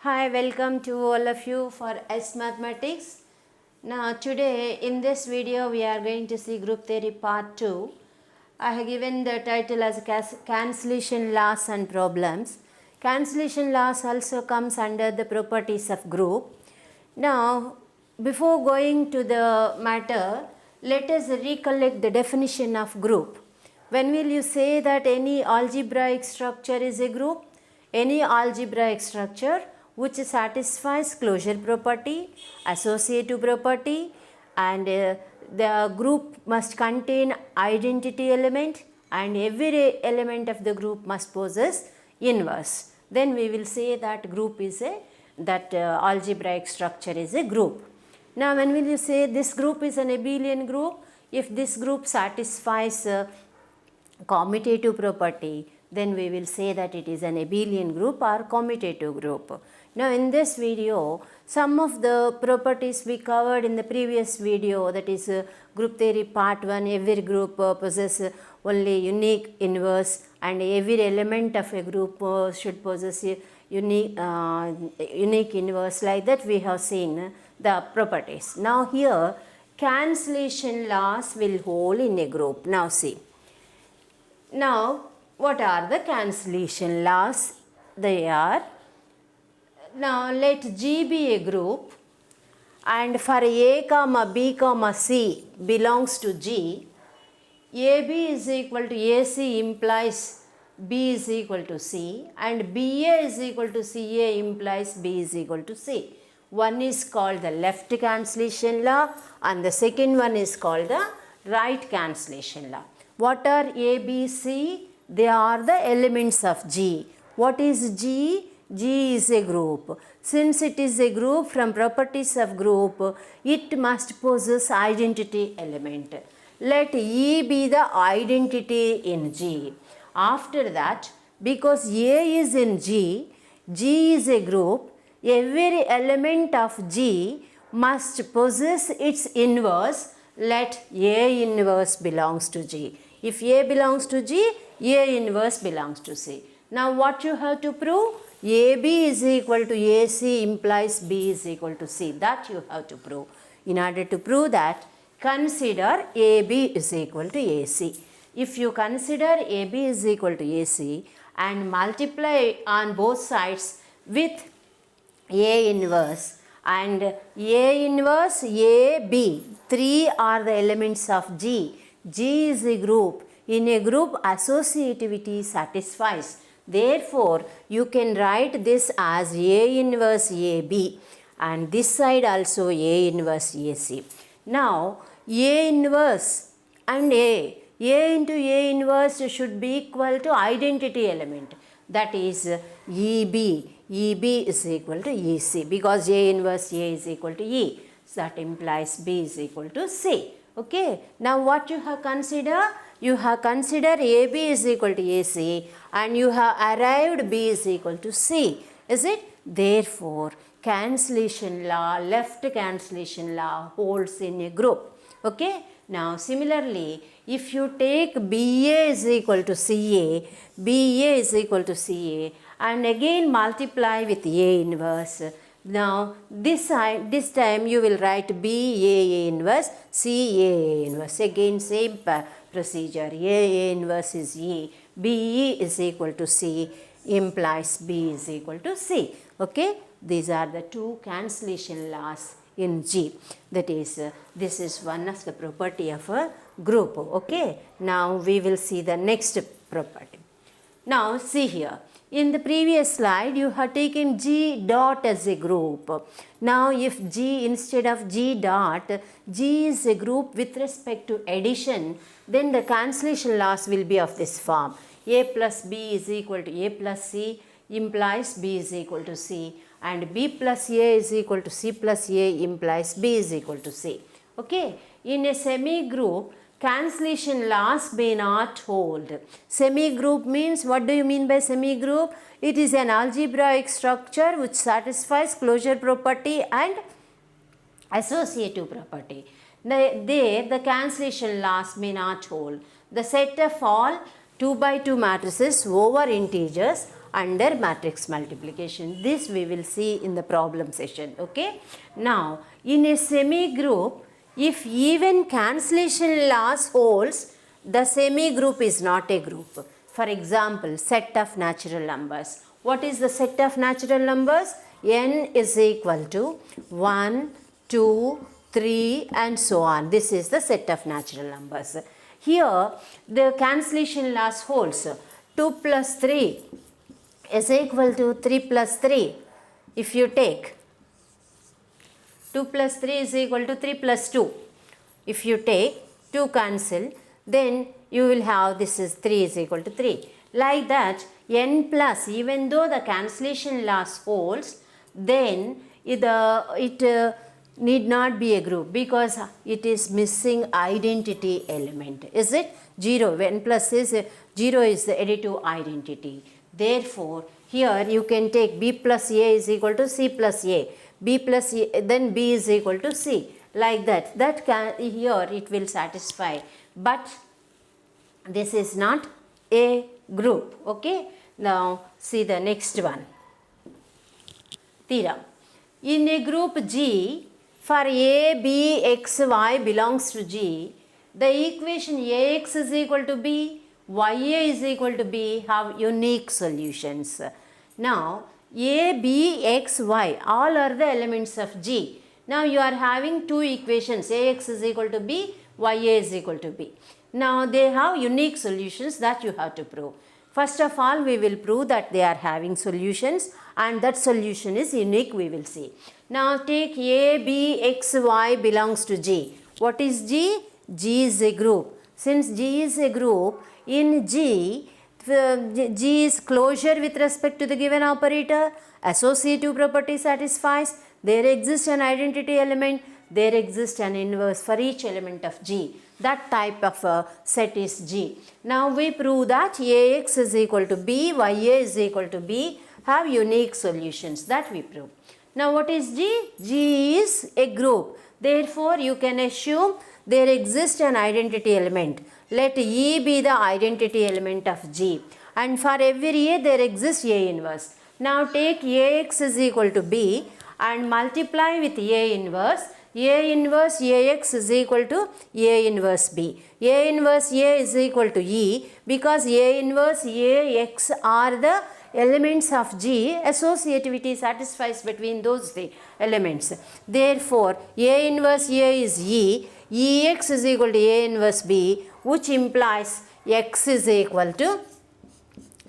Hi, welcome to all of you for S Mathematics. Now today in this video we are going to see group theory part 2. I have given the title as cancellation laws and problems. Cancellation laws also comes under the properties of group. Now before going to the matter, let us recollect the definition of group. When will you say that any algebraic structure is a group? Any algebraic structure which satisfies closure property, associative property, and the group must contain identity element and every element of the group must possess inverse. Then we will say that group is algebraic structure is a group. Now when will you say this group is an abelian group? If this group satisfies commutative property, then we will say that it is an abelian group or commutative group. Now in this video, some of the properties we covered in the previous video, that is group theory part 1, every group possesses only unique inverse and every element of a group should possess a unique inverse, like that we have seen the properties. Now here cancellation laws will hold in a group. Now see. Now, what are the cancellation laws? They are, now let G be a group and for A comma B comma C belongs to G, AB is equal to AC implies B is equal to C and BA is equal to CA implies B is equal to C. One is called the left cancellation law and the second one is called the right cancellation law. What are A, B, C? They are the elements of G. What is G? G is a group. Since it is a group, from properties of group, it must possess identity element. Let E be the identity in G. After that, because A is in G, G is a group, every element of G must possess its inverse. Let A inverse belongs to G. If A belongs to G, A inverse belongs to C. Now what you have to prove? AB is equal to AC implies B is equal to C. That you have to prove. In order to prove that, consider AB is equal to AC. If you consider AB is equal to AC and multiply on both sides with A inverse and A inverse AB, 3 are the elements of G. G is a group. In a group, associativity satisfies. Therefore, you can write this as A inverse AB and this side also A inverse AC. Now, A inverse and A into A inverse should be equal to identity element. That is EB. EB is equal to EC because A inverse A is equal to E. So that implies B is equal to C. Okay. Now what you have considered? You have considered AB is equal to AC and you have arrived B is equal to C. Is it? Therefore, cancellation law, left cancellation law holds in a group. Okay. Now similarly, if you take BA is equal to CA, BA is equal to CA and again multiply with A inverse. Now this time you will write BA inverse, CA inverse. Again same procedure. A inverse is E, BE is equal to C implies B is equal to C. Okay. These are the two cancellation laws in G. That is, this is one of the property of a group. Okay. Now we will see the next property. Now see here. In the previous slide, you have taken G dot as a group. Now if G instead of G dot, G is a group with respect to addition, then the cancellation laws will be of this form. A plus B is equal to A plus C implies B is equal to C and B plus A is equal to C plus A implies B is equal to C. Okay. In a semi-group, cancellation laws may not hold. Semi-group means, what do you mean by semi-group? It is an algebraic structure which satisfies closure property and associative property. There the cancellation laws may not hold. The set of all 2 by 2 matrices over integers under matrix multiplication. This we will see in the problem session. Okay. Now, in a semi-group, if even cancellation laws holds, the semi-group is not a group. For example, set of natural numbers. What is the set of natural numbers? N is equal to 1, 2, 3 and so on. This is the set of natural numbers. Here, the cancellation laws holds. 2 plus 3 is equal to 3 plus 3. If you take 2 plus 3 is equal to 3 plus 2. If you take 2 cancel, then you will have this is 3 is equal to 3. Like that, n plus, even though the cancellation laws holds, then it need not be a group because it is missing identity element. Is it? 0. N plus is 0 is the additive identity. Therefore, here you can take b plus a is equal to c plus a. B plus a, then b is equal to c. Like that. That can, here it will satisfy. But this is not a group. Okay. Now see the next one. Theorem. In a group G, for a, b, x, y belongs to G, the equation ax is equal to b, ya is equal to b have unique solutions. Now, a, b, x, y all are the elements of G. Now, you are having two equations, ax is equal to b, ya is equal to b. Now, they have unique solutions that you have to prove. First of all, we will prove that they are having solutions and that solution is unique, we will see. Now, take a, b, x, y belongs to G. What is G? G is a group. Since G is a group, in G, G is closure with respect to the given operator, associative property satisfies, there exists an identity element, there exists an inverse for each element of G. That type of set is G. Now we prove that ax is equal to b, ya is equal to b have unique solutions. That we prove. Now what is G? G is a group. Therefore you can assume there exists an identity element. Let E be the identity element of G. And for every A there exists A inverse. Now take ax is equal to b and multiply with A inverse. A inverse ax is equal to A inverse b. A inverse A is equal to E because A inverse ax are the elements of G. Associativity satisfies between those three elements. Therefore, A inverse A is E. Ex is equal to A inverse b, which implies x is equal to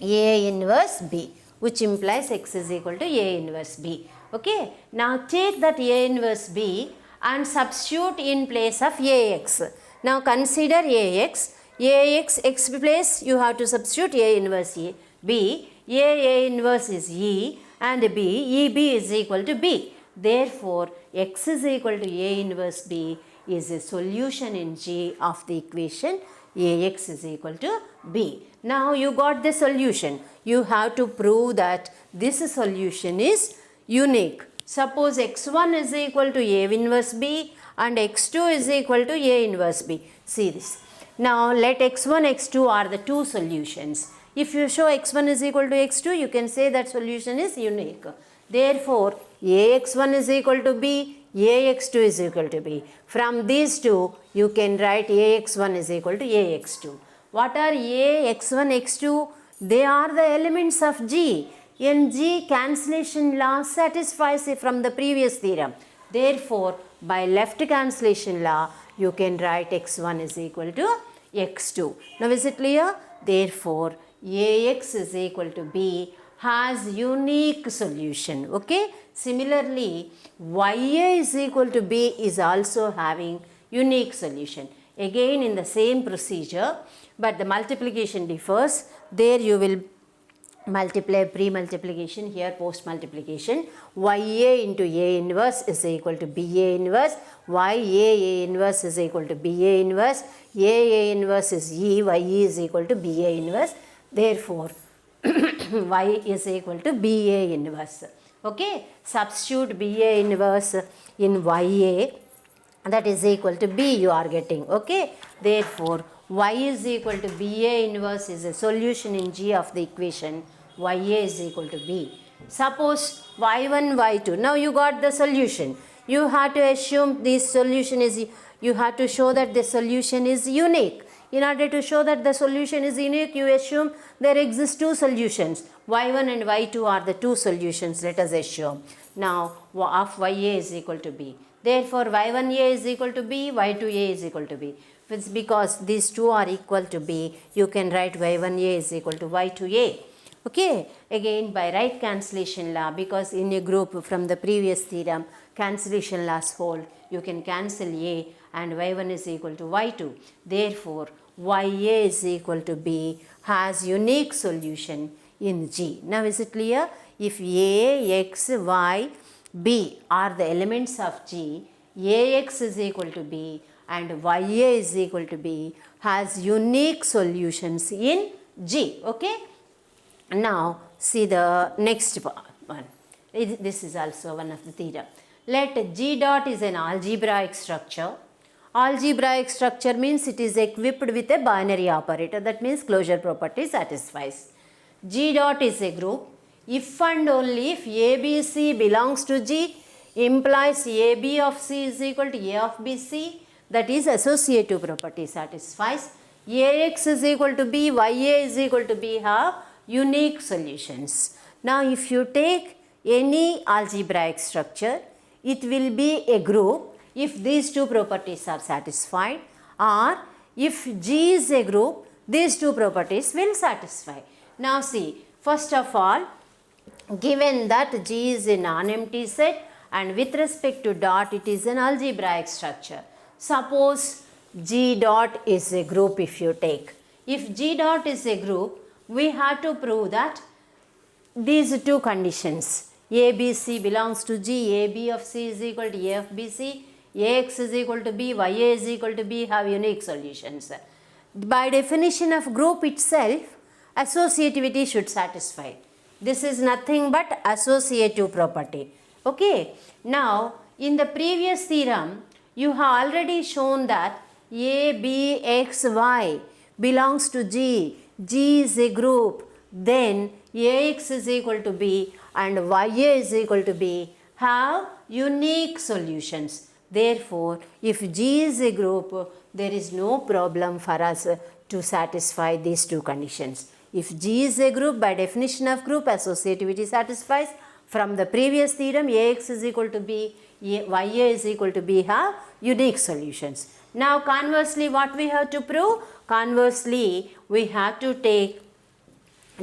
A inverse b, which implies x is equal to A inverse b. Okay. Now take that A inverse b and substitute in place of Ax. Now consider Ax. Ax, x place you have to substitute A inverse A, b. A inverse is E and b, Eb is equal to b. Therefore, x is equal to A inverse b is a solution in G of the equation Ax is equal to b. Now you got the solution. You have to prove that this solution is unique. Suppose x1 is equal to A inverse b and x2 is equal to A inverse b. See this. Now let x1, x2 are the two solutions. If you show x1 is equal to x2, you can say that solution is unique. Therefore, ax1 is equal to b, ax2 is equal to b. From these two, you can write ax1 is equal to ax2. What are ax1, x2? They are the elements of G. In G, cancellation law satisfies from the previous theorem. Therefore, by left cancellation law, you can write x1 is equal to x2. Now, is it clear? Therefore, ax is equal to b has unique solution. Okay. Similarly, ya is equal to b is also having unique solution. Again in the same procedure, but the multiplication differs. There you will multiply pre-multiplication, here post-multiplication. Ya into A inverse is equal to BA inverse. Ya A inverse is equal to BA inverse. A inverse is E, Ya is equal to BA inverse. Therefore, Y is equal to BA inverse. Okay. Substitute BA inverse in Ya, that is equal to B you are getting. Okay. Therefore, Y is equal to BA inverse is a solution in G of the equation Ya is equal to B. Suppose y1, y2. Now you got the solution. You have to assume this solution is, you have to show that the solution is unique. In order to show that the solution is unique, you assume there exist two solutions. Y1 and y2 are the two solutions, let us assume. Now of Ya is equal to B. Therefore y1A is equal to B, y2A is equal to B. It's because these two are equal to B, you can write y1A is equal to y2A. Okay, again by right cancellation law, because in a group from the previous theorem, cancellation laws hold, you can cancel A and y1 is equal to y2. Therefore, Ya is equal to B has unique solution in G. Now is it clear? If A, X, Y, B are the elements of G, Ax is equal to B and Ya is equal to B has unique solutions in G. Okay. Now see the next one. This is also one of the theorem. Let G dot is an algebraic structure. Algebraic structure means it is equipped with a binary operator. That means closure property satisfies. G dot is a group. If and only if ABC belongs to G, implies AB of C is equal to A of BC. That is associative property satisfies. Ax is equal to B, Ya is equal to B have unique solutions. Now if you take any algebraic structure, it will be a group if these two properties are satisfied, or if G is a group, these two properties will satisfy. Now see, first of all, given that G is a non-empty set and with respect to dot it is an algebraic structure. Suppose G dot is a group if you take. If G dot is a group, we have to prove that these two conditions, ABC belongs to G, AB of C is equal to A of BC, Ax is equal to B, Ya is equal to B have unique solutions. By definition of group itself, associativity should satisfy. This is nothing but associative property. Okay. Now in the previous theorem, you have already shown that A, B, X, Y belongs to G. G is a group. Then Ax is equal to B and Ya is equal to B have unique solutions. Therefore, if G is a group, there is no problem for us to satisfy these two conditions. If G is a group, by definition of group, associativity satisfies. From the previous theorem, Ax is equal to B, Ya is equal to B have unique solutions. Now conversely, what we have to prove? Conversely, we have to take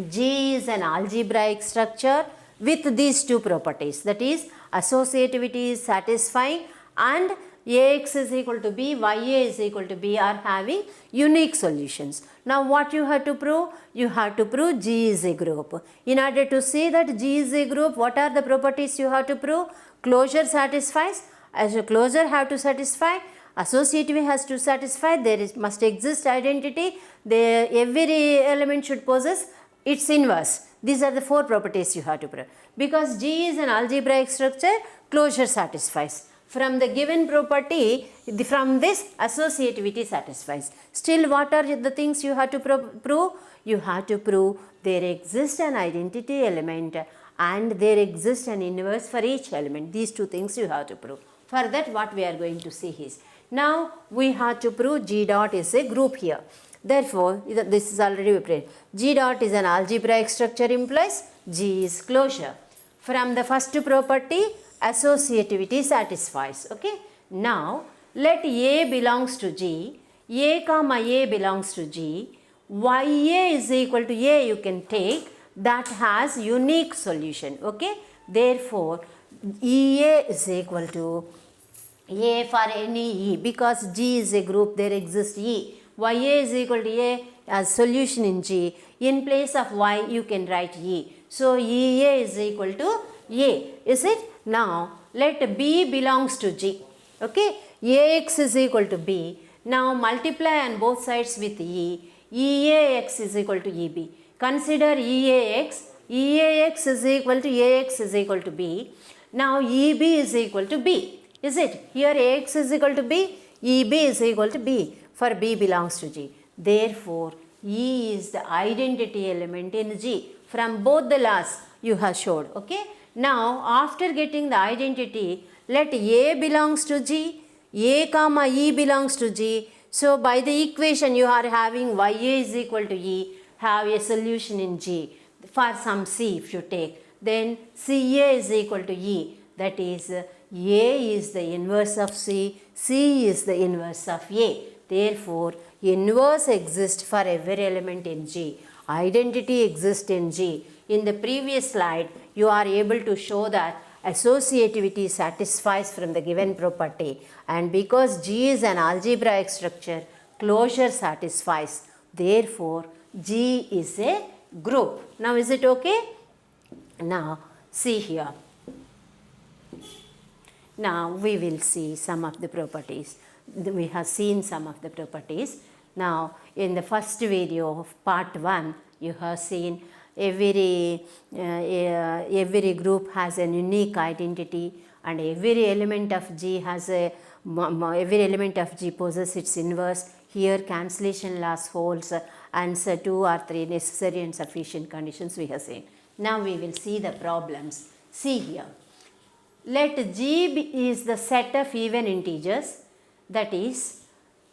G is an algebraic structure with these two properties, that is associativity is satisfying and Ax is equal to B, Ya is equal to B are having unique solutions. Now what you have to prove? You have to prove G is a group. In order to say that G is a group, what are the properties you have to prove? Closure satisfies. As a closure have to satisfy, associativity has to satisfy, there must exist identity, every element should possess its inverse. These are the four properties you have to prove. Because G is an algebraic structure, closure satisfies. From the given property, from this associativity satisfies. Still, what are the things you have to prove? You have to prove there exists an identity element and there exists an inverse for each element. These two things you have to prove. For that, what we are going to see is, now we have to prove G dot is a group here. Therefore, this is already prepared. G dot is an algebraic structure implies G is closure. From the first property, associativity satisfies. Okay. Now let A belongs to G, A comma A belongs to G, Ya is equal to A you can take, that has unique solution. Okay. Therefore Ea is equal to A for any E, because G is a group, there exists E. Ya is equal to A as solution in G. In place of Y you can write E. So Ea is equal to A, is it? Now let B belongs to G. Okay. Ax is equal to B. Now multiply on both sides with E. Eax is equal to EB. Consider Eax. Eax is equal to Ax is equal to B. Now EB is equal to B. Is it? Here Ax is equal to B. EB is equal to B, for B belongs to G. Therefore, E is the identity element in G. from both the laws you have showed. Okay. Now after getting the identity, let A belongs to G, A comma E belongs to G. So by the equation you are having YA is equal to E, have a solution in G. For some C if you take, then CA is equal to E, that is A is the inverse of C, C is the inverse of A. Therefore, inverse exists for every element in G. Identity exists in G. In the previous slide, you are able to show that associativity satisfies from the given property, and because G is an algebraic structure, closure satisfies. Therefore, G is a group. Now is it okay? Now see here. Now we will see some of the properties. We have seen some of the properties. Now in the first video of part 1, you have seen every group has a unique identity, and every element of G has every element of G possesses its inverse. Here cancellation laws holds, answer 2 or 3 necessary and sufficient conditions we have seen. Now we will see the problems. See here. Let G is the set of even integers, that is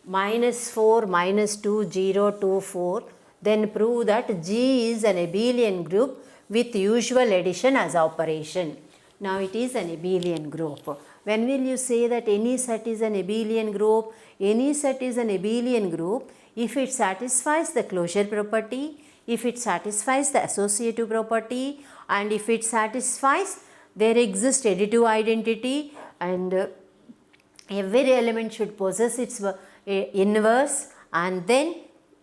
-4, -2, 0, 2, 4. Then prove that G is an abelian group with usual addition as operation. Now it is an abelian group. When will you say that any set is an abelian group? Any set is an abelian group if it satisfies the closure property, if it satisfies the associative property, and if it satisfies there exists additive identity, and every element should possess its inverse, and then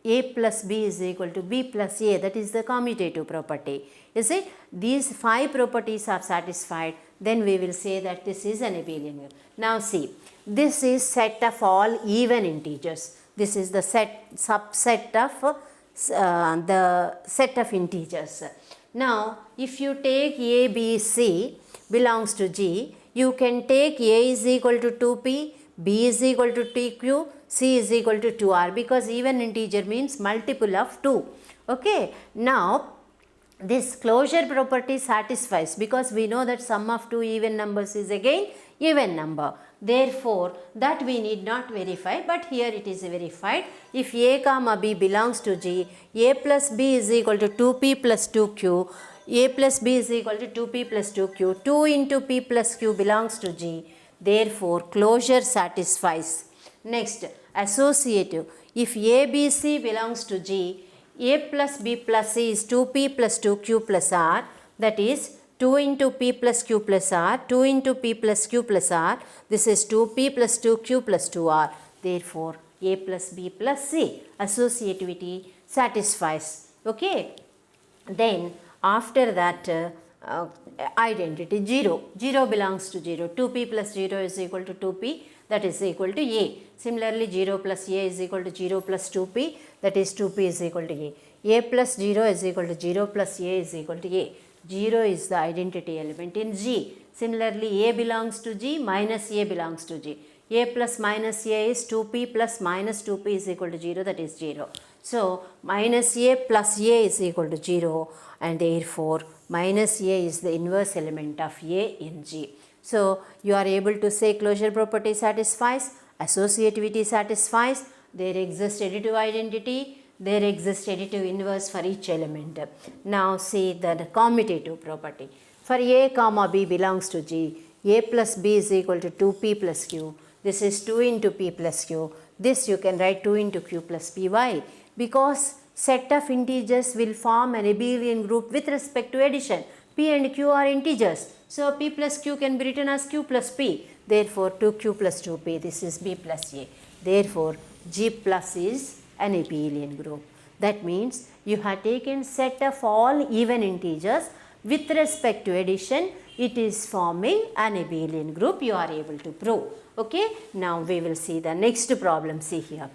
A plus B is equal to B plus A, that is the commutative property. Is it? These 5 properties are satisfied, then we will say that this is an abelian group. Now see, this is set of all even integers. This is the subset of the set of integers. Now if you take A, B, C belongs to G, you can take A is equal to 2P, B is equal to TQ, C is equal to 2R, because even integer means multiple of 2. Okay. Now this closure property satisfies, because we know that sum of 2 even numbers is again even number. Therefore, that we need not verify, but here it is verified. If A comma B belongs to G, A plus B is equal to 2P plus 2Q, A plus B is equal to 2P plus 2Q, 2 into P plus Q belongs to G. Therefore, closure satisfies. Next, associative. If A, B, C belongs to G, A plus B plus C is 2P plus 2Q plus R, that is 2 into P plus Q plus R, 2 into P plus Q plus R, this is 2P plus 2Q plus 2R. Therefore, A plus B plus C, associativity satisfies. Okay. Then, after that, identity 0. 0 belongs to 0. 2P plus 0 is equal to 2P, that is equal to A. Similarly, 0 plus A is equal to 0 plus 2P, that is 2P is equal to A. A plus 0 is equal to 0 plus A is equal to A. 0 is the identity element in G. Similarly, A belongs to G, minus A belongs to G. A plus minus A is 2P plus minus 2P is equal to 0, that is 0. So, minus A plus A is equal to 0, and therefore, minus A is the inverse element of A in G. So, you are able to say closure property satisfies, associativity satisfies, there exists additive identity, there exists additive inverse for each element. Now, see the commutative property. For A comma B belongs to G, A plus B is equal to 2P plus Q. This is 2 into P plus Q. This you can write 2 into Q plus P. Why? Because set of integers will form an abelian group with respect to addition. P and Q are integers. So, P plus Q can be written as Q plus P. Therefore, 2Q plus 2P, this is B plus A. Therefore, G plus is an abelian group. That means you have taken set of all even integers with respect to addition, it is forming an abelian group, you are able to prove. Okay. Now, we will see the next problem. See here.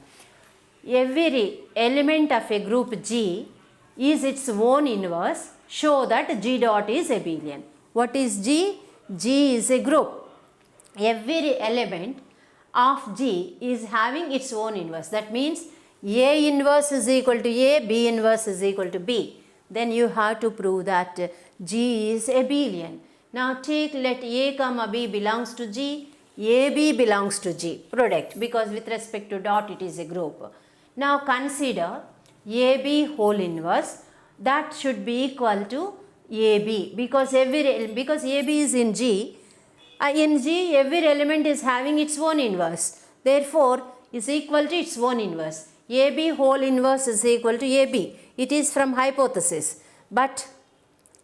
Every element of a group G is its own inverse, show that G dot is abelian. What is G? G is a group. Every element of G is having its own inverse. That means A inverse is equal to A, B inverse is equal to B. then you have to prove that G is abelian. Now take let A comma B belongs to G, AB belongs to G, product, because with respect to dot it is a group. Now consider AB whole inverse, that should be equal to AB, because AB is in G. In G every element is having its own inverse, therefore is equal to its own inverse. AB whole inverse is equal to AB. It is from hypothesis, but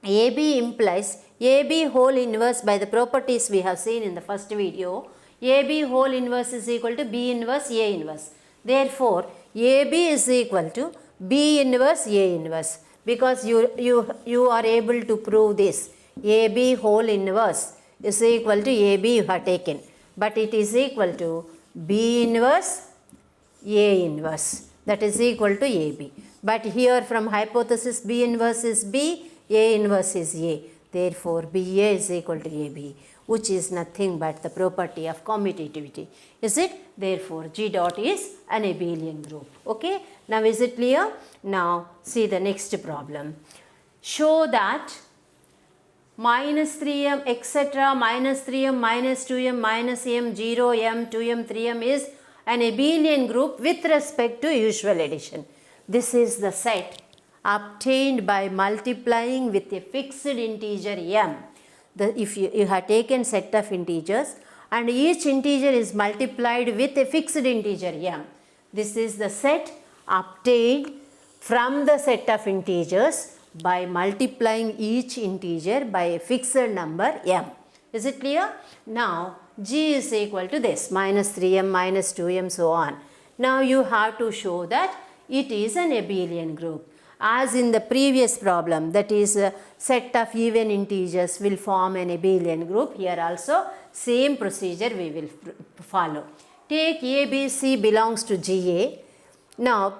AB implies AB whole inverse by the properties we have seen in the first video. AB whole inverse is equal to B inverse A inverse. Therefore, AB is equal to B inverse A inverse, because you are able to prove this. AB whole inverse is equal to AB you have taken, but it is equal to B inverse A inverse, that is equal to AB. But here from hypothesis B inverse is B, A inverse is A. Therefore, BA is equal to AB, which is nothing but the property of commutativity. Is it? Therefore, G dot is an abelian group. Okay. Now, is it clear? Now, see the next problem. Show that minus 3m etc. minus 3m minus 2m minus m 0m 2m 3m is an abelian group with respect to usual addition. This is the set obtained by multiplying with a fixed integer m. If you have taken set of integers and each integer is multiplied with a fixed integer m, this is the set obtained from the set of integers by multiplying each integer by a fixed number m. Is it clear? Now, G is equal to this, minus 3m, minus 2m, so on. Now, you have to show that it is an abelian group. As in the previous problem, that is a set of even integers will form an abelian group. Here also same procedure we will follow. Take ABC belongs to GA. Now,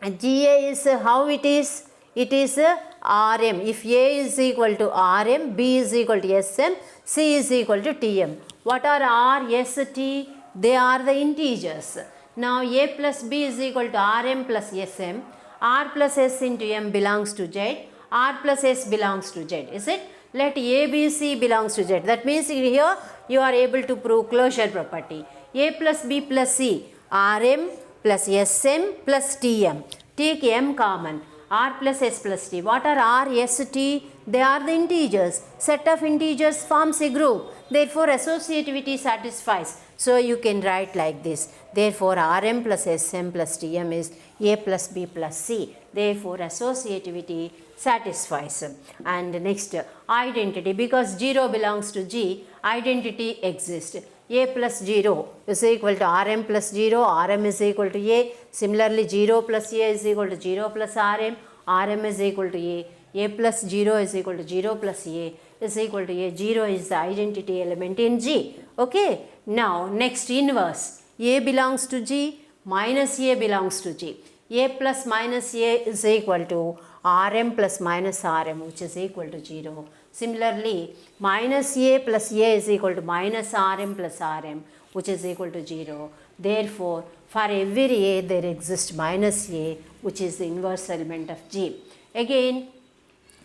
GA is how it is? It is RM. If A is equal to RM, B is equal to SM, C is equal to TM. What are R, S, T? They are the integers. Now, A plus B is equal to RM plus SM. R plus S into M belongs to Z. R plus S belongs to Z. Is it? Let ABC belongs to Z. That means here you are able to prove closure property. A plus B plus C. RM plus SM plus TM. Take M common. R plus S plus T. What are R, S, T? They are the integers. Set of integers forms a group. Therefore, associativity satisfies. So, you can write like this. Therefore, Rm plus Sm plus Tm is A plus B plus C. Therefore, associativity satisfies. And next, identity. Because 0 belongs to G, identity exists. A plus 0 is equal to Rm plus 0, Rm is equal to A. Similarly, 0 plus A is equal to 0 plus Rm, Rm is equal to A plus 0 is equal to 0 plus A is equal to A. 0 is the identity element in G. Okay. Now, next inverse. A belongs to G, minus A belongs to G. A plus minus A is equal to Rm plus minus Rm, which is equal to 0. Similarly, minus A plus A is equal to minus Rm plus Rm, which is equal to 0. Therefore, for every A there exists minus A, which is the inverse element of G. Again,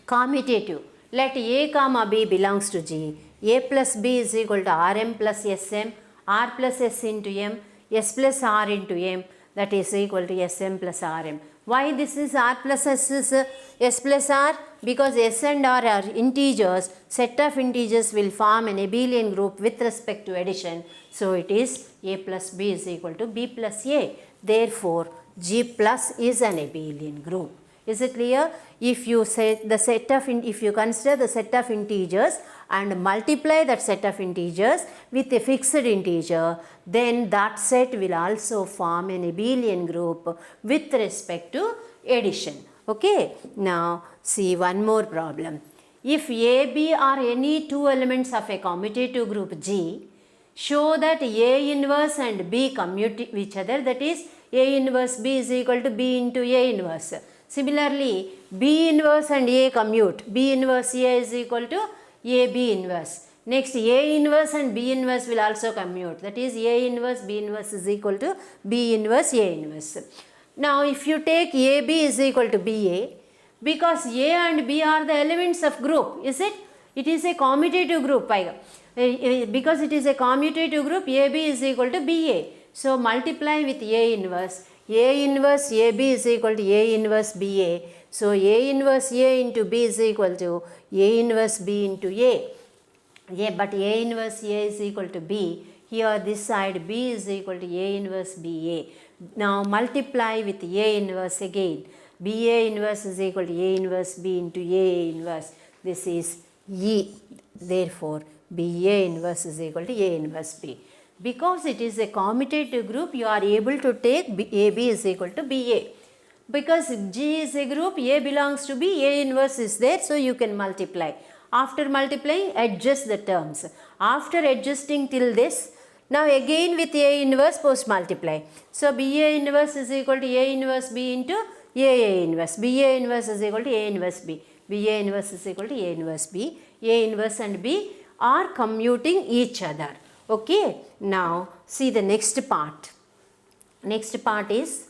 commutative. Let A comma B belongs to G. A plus B is equal to Rm plus Sm, R plus S into M, S plus R into M, that is equal to Sm plus Rm. Why this is R plus S is S plus R? Because S and R are integers. Set of integers will form an abelian group with respect to addition. So, it is A plus B is equal to B plus A. Therefore, G plus is an abelian group. Is it clear? If you say the set of if you consider the set of integers and multiply that set of integers with a fixed integer, then that set will also form an abelian group with respect to addition. Okay. Now, see one more problem. If A, B are any two elements of a commutative group G, show that A inverse and B commute each other, that is A inverse B is equal to B into A inverse. Similarly, B inverse and A commute. B inverse A is equal to A B inverse. Next, A inverse and B inverse will also commute. That is A inverse B inverse is equal to B inverse A inverse. Now, if you take AB is equal to BA, because A and B are the elements of group, is it? It is a commutative group. Because it is a commutative group, AB is equal to BA. So multiply with A inverse. A inverse AB is equal to A inverse BA. So A inverse A into B is equal to A inverse B into A. But A inverse A is equal to B. Here this side B is equal to A inverse BA. Now multiply with A inverse again. BA inverse is equal to A inverse B into A inverse. This is E. Therefore, BA inverse is equal to A inverse B. Because it is a commutative group, you are able to take AB is equal to BA. Because G is a group, A belongs to B, A inverse is there, so you can multiply. After multiplying, adjust the terms. After adjusting till this, now again with A inverse post multiply. So BA inverse is equal to A inverse B into A inverse. BA inverse is equal to A inverse B. BA inverse is equal to A inverse B. A inverse and B are commuting each other. Okay. Now see the next part. Next part is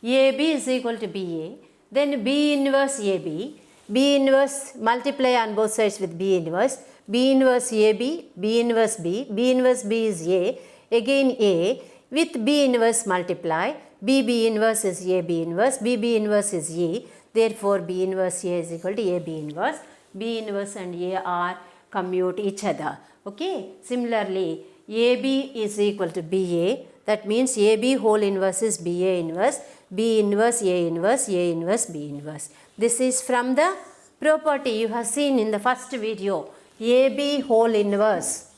AB is equal to BA. Then B inverse AB. B inverse multiply on both sides with B inverse. B inverse AB, B inverse B. B inverse B is A. Again A. With B inverse multiply. B inverse is AB inverse. B inverse is A. Therefore, B inverse A is equal to AB inverse. B inverse and A are commute each other. Okay. Similarly, AB is equal to BA. That means AB whole inverse is BA inverse. B inverse A inverse, A inverse B inverse. This is from the property you have seen in the first video. AB whole inverse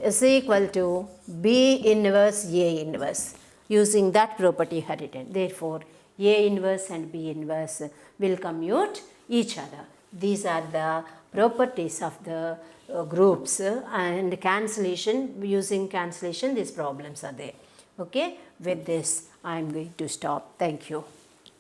is equal to B inverse A inverse. Using that property you have written. Therefore, A inverse and B inverse will commute each other. These are the properties of the groups and cancellation. Using cancellation, these problems are there. Okay. With this, I am going to stop. Thank you.